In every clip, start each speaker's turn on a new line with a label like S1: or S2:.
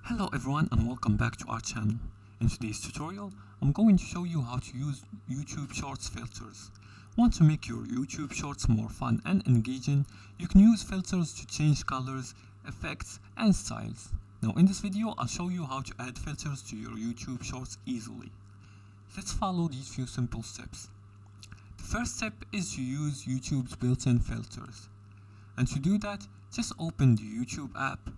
S1: Hello everyone and welcome back to our channel. In today's tutorial, I'm going to show you how to use YouTube Shorts filters. Want to make your YouTube Shorts more fun and engaging? You can use filters to change colors, effects, and styles. Now in this video, I'll show you how to add filters to your YouTube Shorts easily. Let's follow these few simple steps. The first step is to use YouTube's built-in filters. And to do that, just open the YouTube app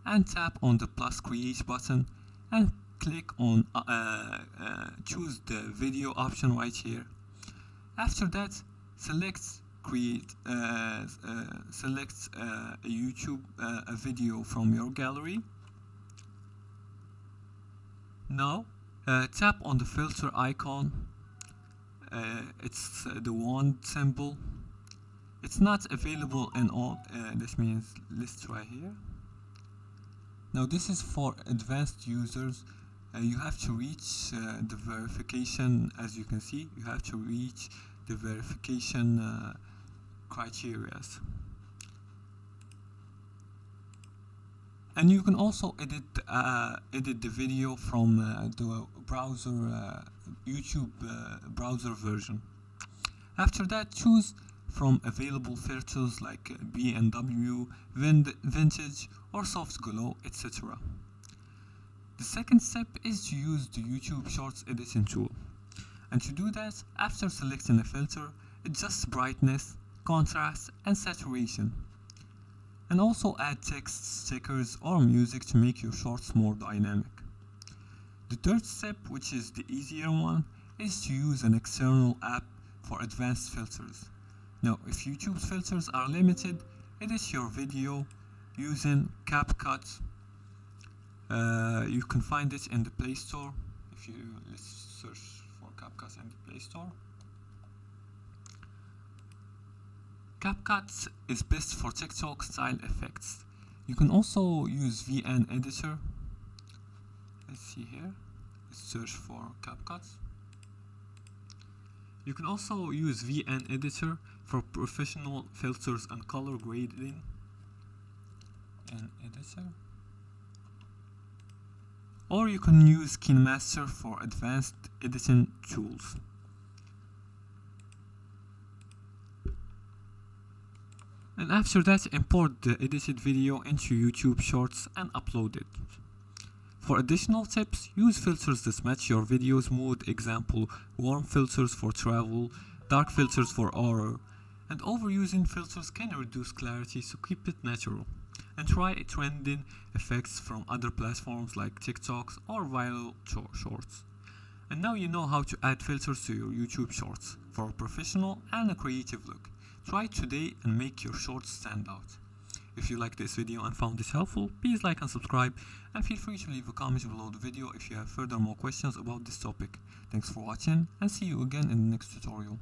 S1: and tap on the plus create button and click on choose the video option right here. After that, select create select a YouTube a video from your gallery. Now tap on the filter icon. It's the wand symbol. It's not available in all, this means let's try here. Now this is for advanced users. You have to reach the verification. As you can see, you have to reach the verification criteria. And you can also edit the video from the browser YouTube browser version. After that, choose from available filters like B&W, Vintage, or Soft Glow, etc. The second step is to use the YouTube Shorts editing tool. And to do that, after selecting a filter, adjust brightness, contrast, and saturation. And also add text, stickers, or music to make your shorts more dynamic. The third step, which is the easier one, is to use an external app for advanced filters. Now, if YouTube's filters are limited, edit your video using CapCut. You can find it in the Play Store. Let's search for CapCut in the Play Store. CapCut is best for TikTok style effects. You can also use VN Editor. Let's see here. Let's search for CapCut. You can also use VN Editor for professional filters and color grading. And editor. Or you can use KineMaster for advanced editing tools. And after that, import the edited video into YouTube Shorts and upload it. For additional tips, use filters that match your video's mood, example, warm filters for travel, dark filters for horror, and overusing filters can reduce clarity, so keep it natural. And try trending effects from other platforms like TikToks or viral shorts. And now you know how to add filters to your YouTube Shorts for a professional and a creative look. Try it today and make your shorts stand out. If you liked this video and found this helpful, please like and subscribe, and feel free to leave a comment below the video if you have further more questions about this topic. Thanks for watching, and see you again in the next tutorial.